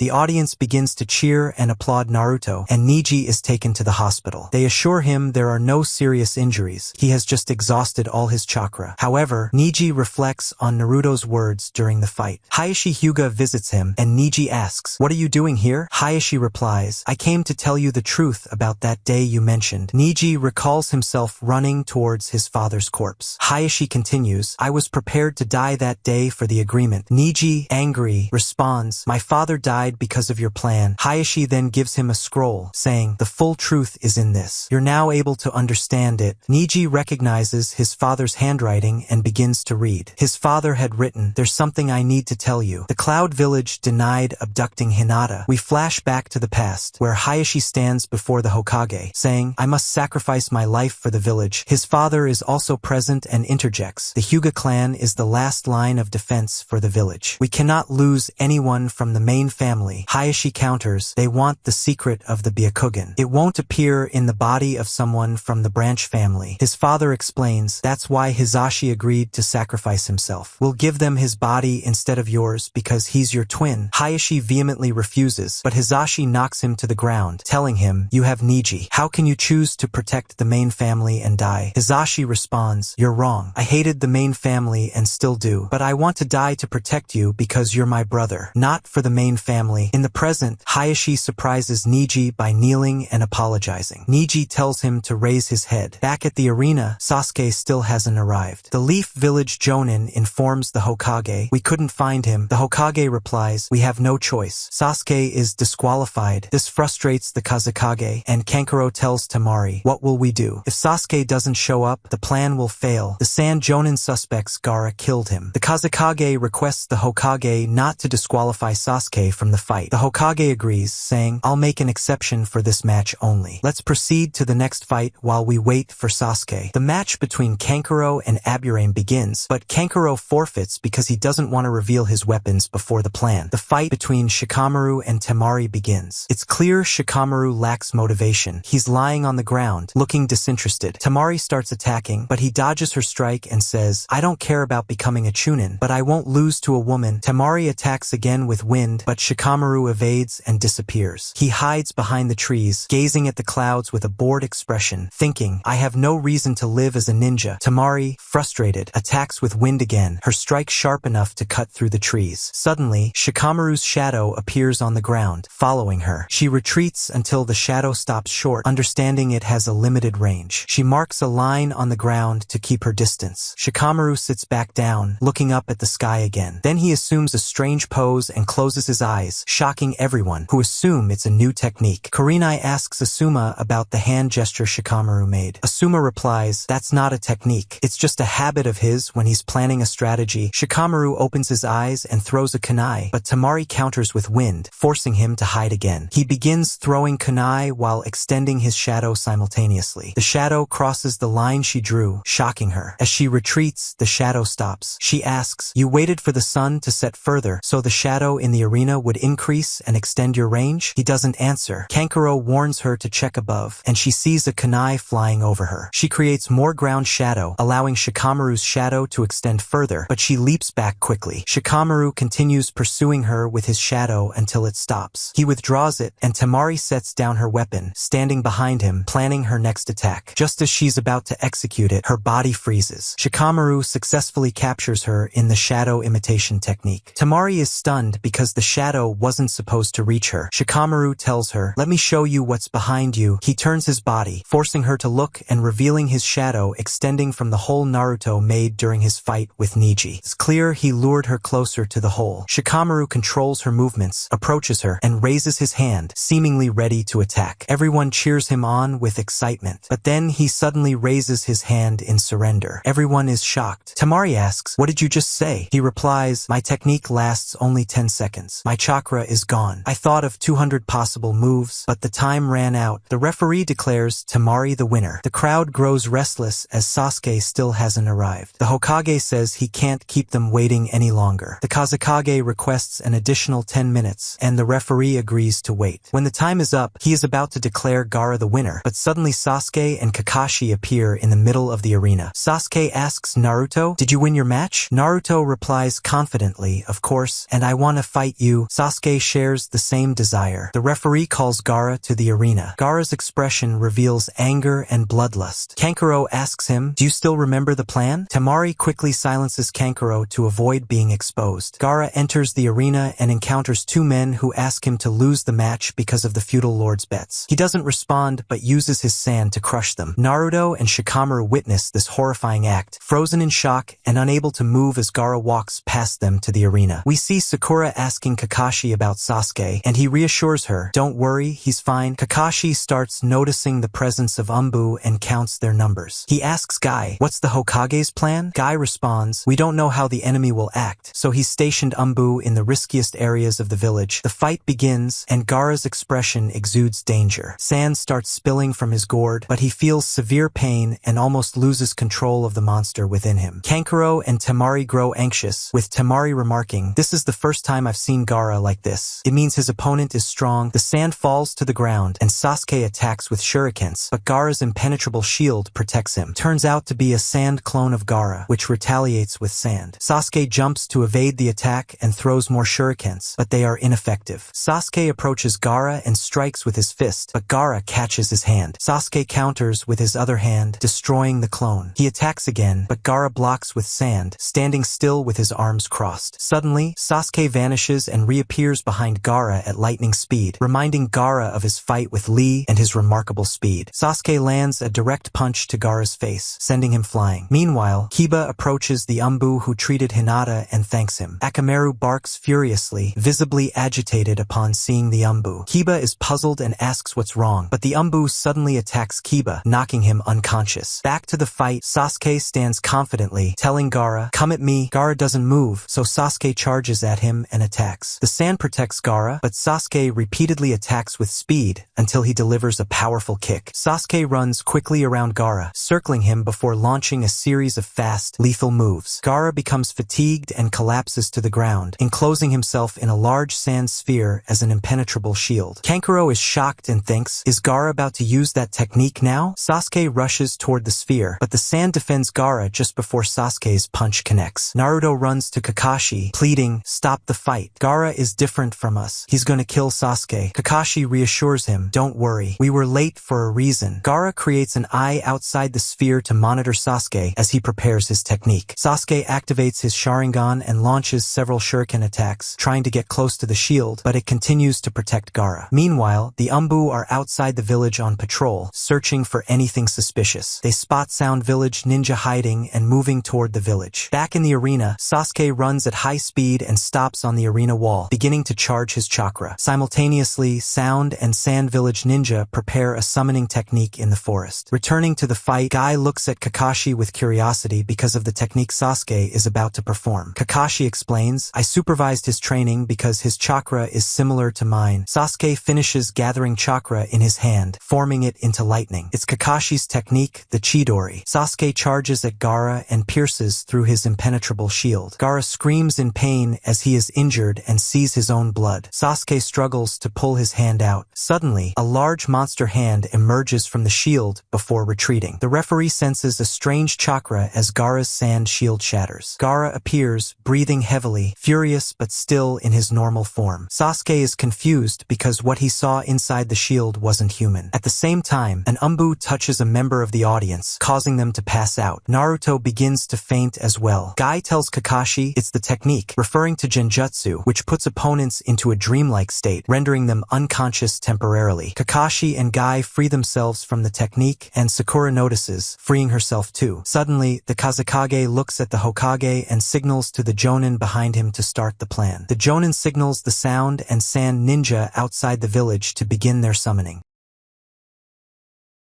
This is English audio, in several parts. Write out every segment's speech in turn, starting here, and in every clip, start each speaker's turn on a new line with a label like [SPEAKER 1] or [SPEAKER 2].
[SPEAKER 1] The audience begins to cheer and applaud Naruto, and Neji is taken to the hospital. They assure him there are no serious injuries. He has just exhausted all his chakra. However, Neji reflects on Naruto's words during the fight. Hayashi Hyuga visits him, and Neji asks, "What are you doing here?" Hayashi replies, "I came to tell you the truth about that day you mentioned." Neji recalls himself running towards his father's corpse. Hayashi continues, "I was prepared to die that day for the agreement." Neji, angry, responds, "My father died because of your plan." Hayashi then gives him a scroll, saying, "The full truth is in this. You're now able to understand it." Neji recognizes his father's handwriting and begins to read. His father had written, "There's something I need to tell you. The Cloud Village denied abducting Hinata." We flash back to the past, where Hayashi stands before the Hokage, saying, "I must sacrifice my life for the village." His father is also present and interjects, "The Hyuga clan is the last line of defense for the village. We cannot lose anyone from the main family." Hayashi counters, "They want the secret of the Byakugan. It won't appear in the body of someone from the branch family." His father explains, "That's why Hizashi agreed to sacrifice himself. We'll give them his body instead of yours because he's your twin." Hayashi vehemently refuses, but Hizashi knocks him to the ground, telling him, "You have Neji. How can you choose to protect the main family and die?" Hizashi responds, "You're wrong. I hated the main family and still do, but I want to die to protect you because you're my brother, not for the main family." In the present, Hayashi surprises Neji by kneeling and apologizing. Neji tells him to raise his head. Back at the arena, Sasuke still hasn't arrived. The Leaf Village Jonin informs the Hokage, "We couldn't find him." The Hokage replies, "We have no choice. Sasuke is disqualified." This frustrates the Kazekage, and Kankuro tells Temari, "What will we do? If Sasuke doesn't show up, the plan will fail." The Sand Jonin suspects Gaara killed him. The Kazekage requests the Hokage not to disqualify Sasuke from the fight. The Hokage agrees, saying, "I'll make an exception for this match only. Let's proceed to the next fight while we wait for Sasuke." The match between Kankuro and Aburame begins, but Kankuro forfeits because he doesn't want to reveal his weapons before the plan. The fight between Shikamaru and Temari begins. It's clear Shikamaru lacks motivation. He's lying on the ground, looking disinterested. Temari starts attacking, but he dodges her strike and says, "I don't care about becoming a chunin, but I won't lose to a woman." Temari attacks again with wind, but Shikamaru evades and disappears. He hides behind the trees, gazing at the clouds with a bored expression, thinking, "I have no reason to live as a ninja." Temari, frustrated, attacks with wind again, her strike sharp enough to cut through the trees. Suddenly, Shikamaru's shadow appears on the ground, following her. She retreats until the shadow stops short, understanding it has a limited range. She marks a line on the ground to keep her distance. Shikamaru sits back down, looking up at the sky again. Then he assumes a strange pose and closes his eyes, shocking everyone, who assume it's a new technique. Kurenai asks Asuma about the hand gesture Shikamaru made. Asuma replies, "That's not a technique. It's just a habit of his when he's planning a strategy." Shikamaru opens his eyes and throws a kunai, but Temari counters with wind, forcing him to hide again. He begins throwing kunai while extending his shadow simultaneously. The shadow crosses the line she drew, shocking her. As she retreats, the shadow stops. She asks, "You waited for the sun to set further, so the shadow in the arena would increase and extend your range?" He doesn't answer. Kankuro warns her to check above, and she sees a kunai flying over her. She creates more ground shadow, allowing Shikamaru's shadow to extend further, but she leaps back quickly. Shikamaru continues pursuing her with his shadow until it stops. He withdraws it, and Temari sets down her weapon, standing behind him, planning her next attack. Just as she's about to execute it, her body freezes. Shikamaru successfully captures her in the shadow imitation technique. Temari is stunned because the shadow wasn't supposed to reach her. Shikamaru tells her, "Let me show you what's behind you." He turns his body, forcing her to look and revealing his shadow extending from the hole Naruto made during his fight with Neji. It's clear he lured her closer to the hole. Shikamaru controls her movements, approaches her, and raises his hand, seemingly ready to attack. Everyone cheers him on with excitement, but then he suddenly raises his hand in surrender. Everyone is shocked. Temari asks, "What did you just say?" He replies, "My technique lasts only 10 seconds. My chakra is gone. I thought of 200 possible moves, but the time ran out." The referee declares Temari the winner. The crowd grows restless as Sasuke still hasn't arrived. The Hokage says he can't keep them waiting any longer. The Kazekage requests an additional 10 minutes, and the referee agrees to wait. When the time is up, he is about to declare Gaara the winner, but suddenly Sasuke and Kakashi appear in the middle of the arena. Sasuke asks Naruto, "Did you win your match?" Naruto replies confidently, "Of course, and I want to fight you." Sasuke Sasuke shares the same desire. The referee calls Gaara to the arena. Gaara's expression reveals anger and bloodlust. Kankuro asks him, "Do you still remember the plan?" Temari quickly silences Kankuro to avoid being exposed. Gaara enters the arena and encounters two men who ask him to lose the match because of the feudal lord's bets. He doesn't respond but uses his sand to crush them. Naruto and Shikamaru witness this horrifying act, frozen in shock and unable to move as Gaara walks past them to the arena. We see Sakura asking Kakashi about Sasuke, and he reassures her, "Don't worry, he's fine." Kakashi starts noticing the presence of Umbu and counts their numbers. He asks Guy, "What's the Hokage's plan?" Guy responds, "We don't know how the enemy will act, so he's stationed Umbu in the riskiest areas of the village." The fight begins, and Gaara's expression exudes danger. Sand starts spilling from his gourd, but he feels severe pain and almost loses control of the monster within him. Kankuro and Temari grow anxious, with Temari remarking, "This is the first time I've seen Gaara like this. It means his opponent is strong." The sand falls to the ground, and Sasuke attacks with shurikens, but Gaara's impenetrable shield protects him. Turns out to be a sand clone of Gaara, which retaliates with sand. Sasuke jumps to evade the attack and throws more shurikens, but they are ineffective. Sasuke approaches Gaara and strikes with his fist, but Gaara catches his hand. Sasuke counters with his other hand, destroying the clone. He attacks again, but Gaara blocks with sand, standing still with his arms crossed. Suddenly, Sasuke vanishes and reappears behind Gaara at lightning speed, reminding Gaara of his fight with Lee and his remarkable speed. Sasuke lands a direct punch to Gaara's face, sending him flying. Meanwhile, Kiba approaches the Umbu who treated Hinata and thanks him. Akamaru barks furiously, visibly agitated upon seeing the Umbu. Kiba is puzzled and asks what's wrong, but the Umbu suddenly attacks Kiba, knocking him unconscious. Back to the fight, Sasuke stands confidently, telling Gaara, "Come at me." Gaara doesn't move, so Sasuke charges at him and attacks. The sand protects Gaara, but Sasuke repeatedly attacks with speed until he delivers a powerful kick. Sasuke runs quickly around Gaara, circling him before launching a series of fast, lethal moves. Gaara becomes fatigued and collapses to the ground, enclosing himself in a large sand sphere as an impenetrable shield. Kankuro is shocked and thinks, "Is Gaara about to use that technique now?" Sasuke rushes toward the sphere, but the sand defends Gaara just before Sasuke's punch connects. Naruto runs to Kakashi, pleading, "Stop the fight. Gaara is different from us. He's gonna kill Sasuke." Kakashi reassures him, "Don't worry. We were late for a reason." Gaara creates an eye outside the sphere to monitor Sasuke as he prepares his technique. Sasuke activates his Sharingan and launches several shuriken attacks, trying to get close to the shield, but it continues to protect Gaara. Meanwhile, the Umbu are outside the village on patrol, searching for anything suspicious. They spot Sound Village ninja hiding and moving toward the village. Back in the arena, Sasuke runs at high speed and stops on the arena wall, beginning to charge his chakra. Simultaneously, Sound and Sand Village ninja prepare a summoning technique in the forest. Returning to the fight, Guy looks at Kakashi with curiosity because of the technique Sasuke is about to perform. Kakashi explains, "I supervised his training because his chakra is similar to mine." Sasuke finishes gathering chakra in his hand, forming it into lightning. It's Kakashi's technique, the Chidori. Sasuke charges at Gaara and pierces through his impenetrable shield. Gaara screams in pain as he is injured and sees his own blood. Sasuke struggles to pull his hand out. Suddenly, a large monster hand emerges from the shield before retreating. The referee senses a strange chakra as Gaara's sand shield shatters. Gaara appears, breathing heavily, furious but still in his normal form. Sasuke is confused because what he saw inside the shield wasn't human. At the same time, an Umbu touches a member of the audience, causing them to pass out. Naruto begins to faint as well. Guy tells Kakashi it's the technique, referring to genjutsu, which puts opponents into a dreamlike state, rendering them unconscious temporarily. Kakashi and Guy free themselves from the technique, and Sakura notices, freeing herself too. Suddenly, the Kazekage looks at the Hokage and signals to the Jonin behind him to start the plan. The Jonin signals the Sound and Sand ninja outside the village to begin their summoning.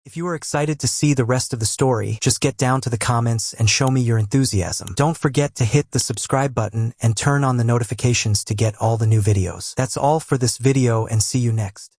[SPEAKER 1] If you are excited to see the rest of the story, just get down to the comments and show me your enthusiasm. Don't forget to hit the subscribe button and turn on the notifications to get all the new videos. That's all for this video, and see you next.